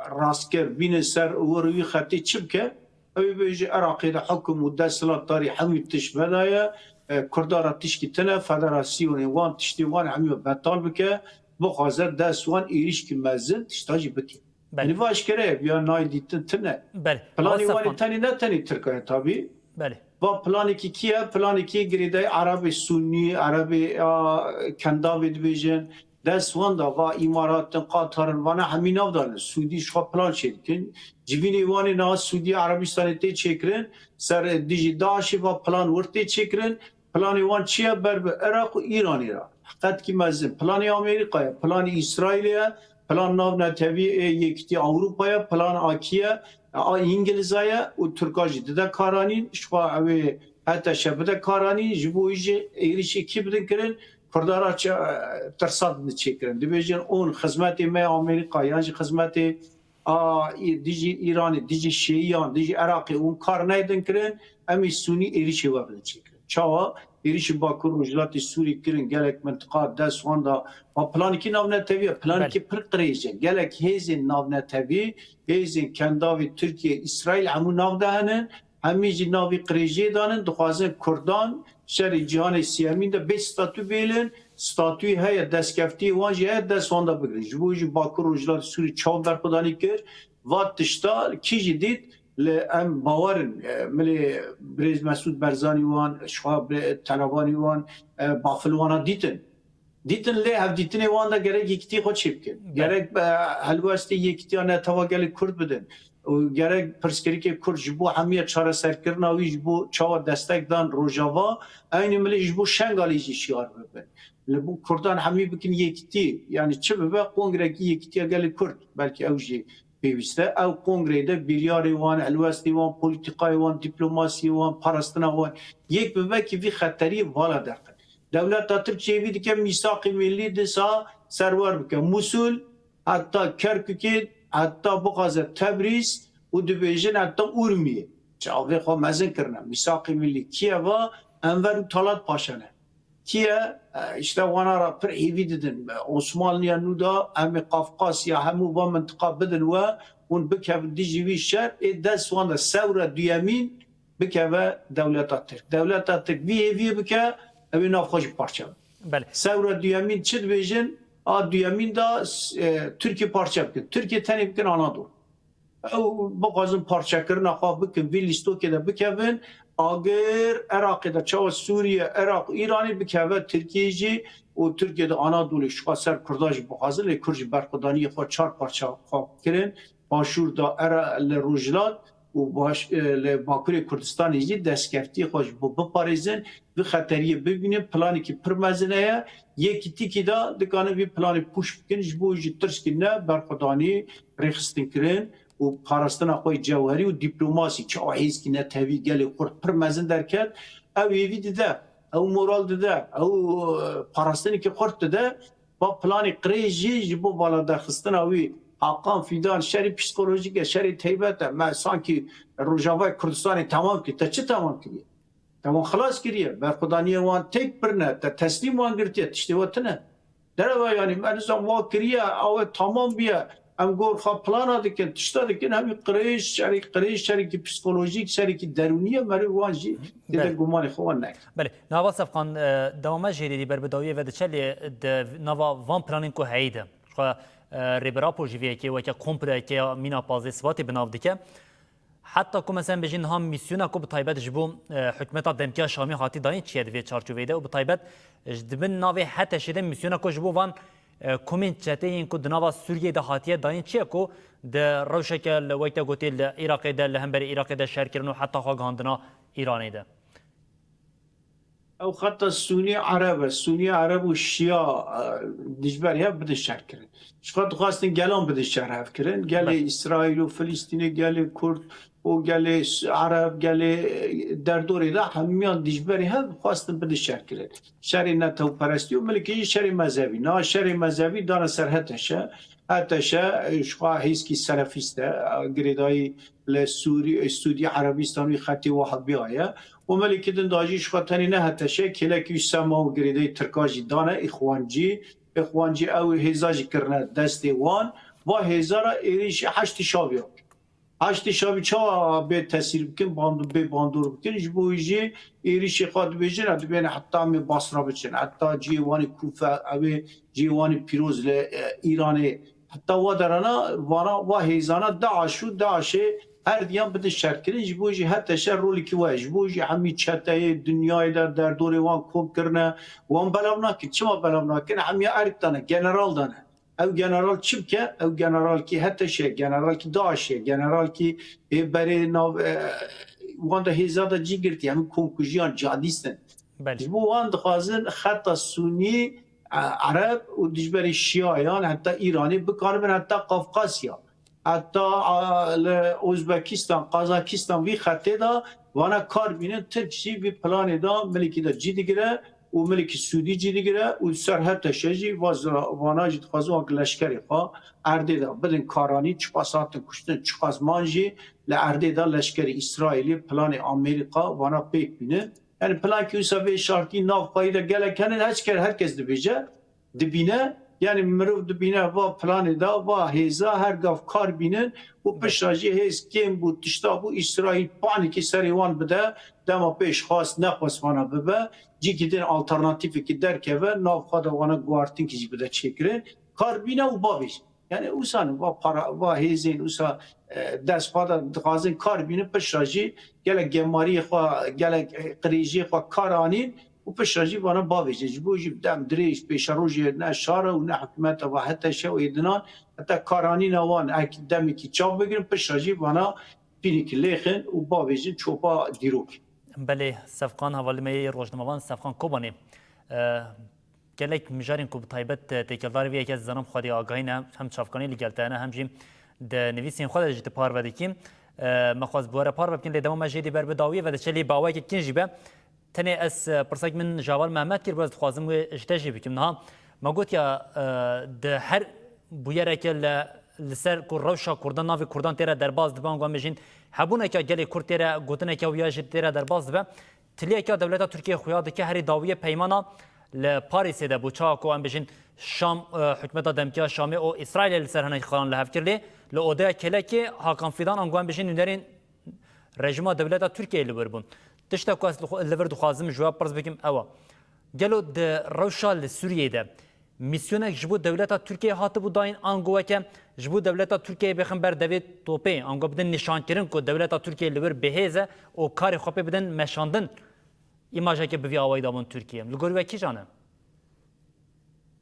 راسکر بین سر وروی خطی چی بکه اوی بیجی عراقی ده حکم و دستلات داری حمی تشبه دایه کردارا تشکی تنه فدراسیون وان تشتی وان همیو بطال بکه بخوازر دست وان ایریش که مزن تشتاجی بکی یعنی واش کره بیا نای دیتن تنه بله پلانی وانی تنی نه تنی ترکیه تابی بله و پلانی کی کیه پلانی کی گریده عرب سنی عرب کنداوی دیویژن دست وان دا و امارات قطر وانا همین نودان سعودی شو پلان شد که جوینی وانی نا سعودی عربستان تی چکرن سر دیجی داعش و پلان ورتی چکرن پلانی وان چیه بر عراق و ایرانی را حقیقت کی مزن پلانی آمریکا پلانی اسرائیل پلان ناو نتوی یکتی اروپا پلان آکیه انگلیزای و ترکاجی ده کارانی شو اوی حتی شبده کارانی جبویج ایریشی کی بدن کرن کردارا ترصاد نچیکرن دیویژن اون خدمت ما آمریکا یعنی خدمت دیجی ایرانی دیجی شیعیان دیجی عراقی اون کار نیدن کرن امی سونی ایریشی و بدن چیکرن چاوا ایریشی باکور وجلات سوری کرن گلک منطقه دست واندا و پلانی کی ناو نتوی پلانی کی پر قریجه گلک هیزن ناو نتوی هیزن کنداوی ترکیه اسرائیل همو ناو دهنن همیجی ناوی قریجه دانن دخوازن کردان شهر جهان سیامین ده به ستاتو بیلن ستاتوی های دستکفتی وانجی های دست واندا بگیرن جبویجی باکر وجلات سوری چاو برخدانی کرد و تشتا کی جدید ام باورن ملی بریز مسعود برزانی وان شواب طلبانی وان بافل وانا دیتن لی هف دیتن وان دا گرک یکتی خود چیب کن گرک هلواستی یکتی آنه تواگل کرد بدن و گرک پرسکری که کرد جبو همیه چاره سرکرنا وی جبو چاوا دستک دان روژاوا اینی ملی جبو شنگالی جی شیار ببن لبو کردان همی بکن یکتی یعنی چه ببه قنگرکی یکتی اگل کرد بلکه اوجی پیوسته او کنگره بیریاری وان الواستی وان پولیتیکای وان دیپلماسی وان پاراستنا وان یک ببه که وی خطری والا درکن دولت ترکیه وی دیگه میثاق ملی دسا سروار بکن موسول حتی کرکوک حتی بغازه تبریز و دیویژن حتی اورمیه چاوی خو مزن کرنه میثاق ملی کیه و انور طالات پاشنه کیه işte وانا را پر ایوی دیدن عثمانیا نودا هم قفقاسیا همو با منطقه بدن و اون بکه دیجیوی شهر دست وانا سورا دیامین بکه و دولت ترک وی بکه اوی نافخوش پارچه بله سورا دیامین چه دیویژن دیامین دا ترکی پارچه بکن ترکی تنی بکن آنادول او بقازم پارچه کرن خواه بکن وی لیستو که دا بکن اگر عراق دا چاو سوریه عراق ایرانی بکوه ترکیه جی و ترکیه دا آنادولی شقا سر کرداج بخوازن لی کرج برخدانی خود 4 پارچه خواه کرن باشور دا روجلات و باکوری کردستان جی دستکفتی خوش بپاریزن و خطریه ببینه پلانی که پرمزنه یکی تیکی دا دکانه بی پلانی پوش بکن جبو جی ترس کنه برخدانی ریخستن کرن و پاراستنا خوی جوهری و دیپلماسی چه آهیز که نتوی گلی خورد پرمزن درکد او ایوی دیده او مورال دیده او پاراستنی که خورد دیده با پلانی قریجی جبو بالا درخستن اوی حقان فیدان شری پسیکولوژیک شری تیبت ما سانکی روجاوای کردستانی تمام کی تا چه تمام کریه تمام خلاص کریه برخدانی وان تک پرنه تا تسلیم وان گرتیه تشتیواتنه در یعنی من زن وا کریه او تمام بیه ام گور خا پلانا دکن تشتا دکن همی قریش شری کی پسیکولوژیک شری کی درونیه مری وانجی دیده گمان خوان نه بله نوا صفقان دوام جریدی بر بداوی و دچلی نوا وان پلانین کو هیده ریبرا پروژه که وقتی کمپره که مینا پازی سواتی بناو دیگه حتی که مثلا بجین هم میسیونه که بطایبت جبو حکمت دمکیا شامی خاطی دانی چیه دوی چارچوبه ده و بطایبت جدبن ناوی حتی شده میسیونه که جبو وان کومنت چته این که دنوا سوریه ده خاطیه دانی چیه که ده روشه که وقتی گوتی عراق ده لهمبر عراق ده شهر کردن و حتی خواهندنا ایرانی ده او خط سنی عرب و شیعه دجبری ها بده شهر کرد شخص خواستن گلان بده شهر هف کرد گل اسرائیل و فلسطین گل کرد و گل عرب گل در دوره ده همیان دجبری ها خواستن بده شهر کرد شهر نتو پرستی و ملکی شهر مذهبی نه شهر مذهبی دانه سرحتشه حتیشه شخص هیچکی سلفیسته گریدای لسودی عربستانی خطی واحد بیایه و ملکی دنداجیش خاطری نه حتیشه کلکی سما و گریدای ترکاجی دانه اخوانجی او هزاجی کرنه دستی وان و هزارا ایریش 8 شابیان هشت شابی چا به تاثیر بکن باندو به باندور بکن جبویجی ایریش خود بجن حتی بین حتی می باسرا بچن حتی جیوانی کوفه او جیوانی پیروز ل ایران حتی و درنا وانا و هیزانا داعش و داعش هر دیان بده شرکرین جبویجی حتی شر رولی کی واج جبویجی همی چته دنیای در دور وان کوب کرنه وان بلام نکن چما بلام نکن همی ارتانه جنرال دانه او جنرال چی بکه؟ او جنرال کی حتی شه جنرال کی داعشه جنرال کی برای ناو وان ده هزار جی گرتی همین کنکوژیان جادیستن بله بو وان دخوازن خط سنی عرب و دجبری شیعیان حتی ایرانی بکارن حتی قفقاسیا حتی ازبکستان قزاقستان وی خطه دا وانا کار بینه ترکشی وی پلان دا ملکی دا جی دیگره و ملکی سعودی جی دیگره و سرحد تشجی وانا جد خوازو آنک لشکری خواه ارده دا بدن کارانی چپاسات کشتن چپاس مانجی لارده دا لشکری اسرائیلی پلان امریکا وانا پیک بینه yani plan ki usabe şartı nav payda gelekenen herkes dibece dibine yani mırıv dibine va planı da va heza her gav kar binin bu peşracı hez kim bu tişta bu İsrail paniki serivan bide dema peş khas nefas vana bebe cikidin alternatifi ki derkeve nav kada vana guartin ki bide çekirin kar bine u babiş yani usan va para va hezin usa dest fada dixwazin kar bînin pişrajî gelek gemariyê xwe gelek qirêjiyê xwe kar anîn û pişrajî vana bavêje ji bo jî dem dirêj pêşerojê ne şara û ne hikûmeta ve heta şew êdinan heta karanîna wan demekî çav bigirin pişrajî vana pînikî lêxin û bavêjin çopa dîrok. بله سفقان حوالی روزنامه‌وان سفقان کوبانی gelek mijarên ku bi taybet têkildar vê yekê zanam xwedî agahî ne hem çavkanî li geltene hem jî de nivîsên xwe de jî parve dikin me xwaz bi were parve bikin lê dema jê dî ber bi dawiyê ve diçe lê bawekê kin jî be tenê ez pirsek min Javal Mehmet kir biraz dixwazim wê ji te jî bikim niha me gotiya di her bûyereke li ser ku rewşa Kurdan navê Kurdan têre derbas dibe an jîn hebûneka gelê Kurd têre gotineka wiya jî têre derbas dibe tiliyeka dewleta Tirkiye xuya dike herî dawiyê peymana ل پاریس ده بوچا کو ام بجین شام حکومت دمکیا شامی او اسرائیل لسر هنه خان له هفکرلی ل اوده کله کی هاکان فیدان انگوان بجین نرین رژیم دولت ترکیه لوربون تشتا کو لور دو خازم جواب پرز بکیم اوا گلو د روشال سوریه ده میسیون جبو دولت ترکیه هات بو داین انگو که جبو دولت ترکیه بخم بر دوید توپی انگو بدن نشان کرن کو دولت ترکیه لور بهزه او کار خوبه بدن مشاندن İmaja ki bir avayda bunun Türkiye. Lugori ve ki canım.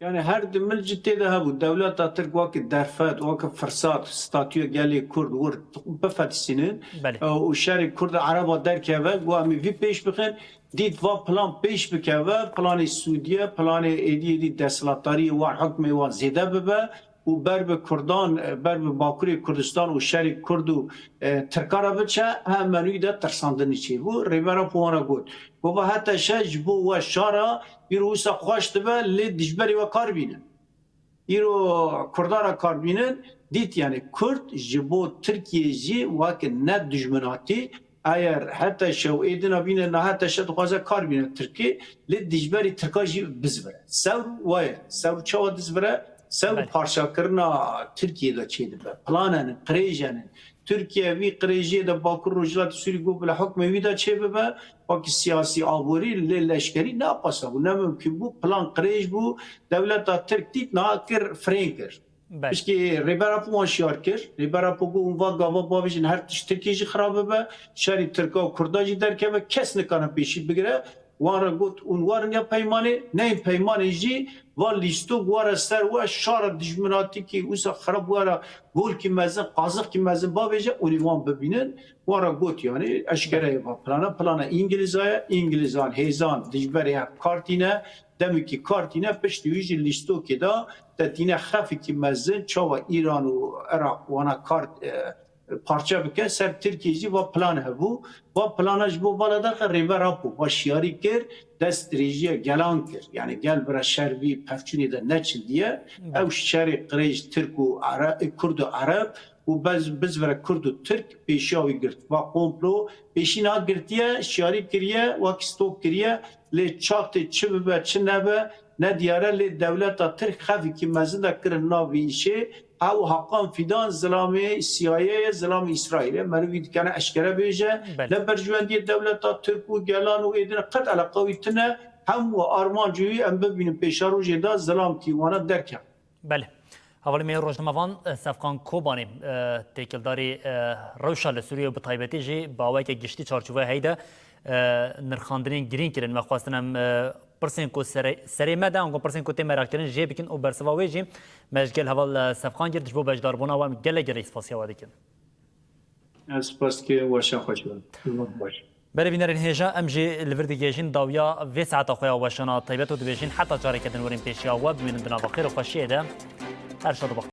Yani her demel ciddi de bu devlet Türk vakit derfet vakit fırsat statüye geli Kurd vur befetisinin o şerif Kurd Araba derkeve bu ami vi peş bikin dit va plan peş bikeve planı Suudiye planı edi deslattari ve hükmü ve zede bebe و برب کردان برب باکوری کردستان و شهر کرد و ترکارا بچه هم منوی ده ترساندنی چی بو ریبرا پوانا گود و با حتی شج بو و شارا ایرو اوسا خواشت به لی دجبری و کار بینن ایرو کردارا کار بینن دیت یعنی کرد جبو ترکیه جی واکه نه دجمناتی اگر حتی شو ایدنا بینه نه حتی شد خوازه کار بینه ترکی لی دجبری ترکا جی بزبره سور وایه سور چاو دزبره سو parçalarına Türkiye'de çeydi be. Planının, krejenin, Türkiye vi kreje de Bakır Rojlat Suriye Gobla hükmü de çeydi be. Paki siyasi avuri leşkeri ne yapasa bu ne mümkün bu plan krej bu devlet Türk dit nakir franker. Çünkü Ribera Puanşiyar kir, Ribera Pugu va gava babijin her Türkiye'ci xarabı be. Şerif Türk'e Kurdacı derken ve kes ne kana peşi bigire. وارا گوت اون وارا نیا پیمانه نه پیمانه جی و لیستو وارا سر و شار دجمناتی کی اوسا خراب وارا گول کی مزن قازق کی مزن با بجه اونیوان ببینن وارا گوت یعنی اشکره و پلانا انگلیزان هیزان دجبری کارتینه دمی کی کارتینه پشت ویژی لیستو کی دا تتینه خفی کی مزن چاوا ایران و عراق وانا کارت parça bike ser Türkiye'ci ve plan hebu ve planaj bu balada rivera bu başyari kir dest rejiye gelan kir yani gel bira şerbi pefçini de neçin diye ev şeri qrej Türku Arap Kurdu Arap و biz vera Kurdu Türk peşavi girt ve komplo peşina girtiye şari kiriye ve stok kiriye le çaktı çıbbe çinebe ne diyare le devleta Türk xafi ki mezinde kirin navi işi او حقان فیدان زلام CIA زلام اسرائیل مروید کنه اشکره بیجه بله. لبرجواندی دولت ترک و گلان و ایدن قد علاقوی تنه هم و آرمان جوی ام ببینیم پیشار و جدا زلام تیوانا درکم. بله. حوالی می روزنامه‌وان سفقان کوبانی تکیلداری روشا لسوریه و بطایبتی جی باوی که گشتی چارچوبه هیده نرخاندنین گرین کردن و خواستنم پرسین کو سری مده اونجا پرسین کو تیم راکترین جی بکن او برسواوی جی مشغل حوال سفقان گردش بو بجدار بونا و گله گله اسپاسیا وادی کن. اسپاس که واشا خوش باش. برای بینرین هجا امجی لوردی گیجین داویا و ساعت خویا واشنا طیبت و دبیجین حتی جاری کردن ورین پیشیا و ببینن دنا بخیر و خوشیه ده هر شاد و بخیر.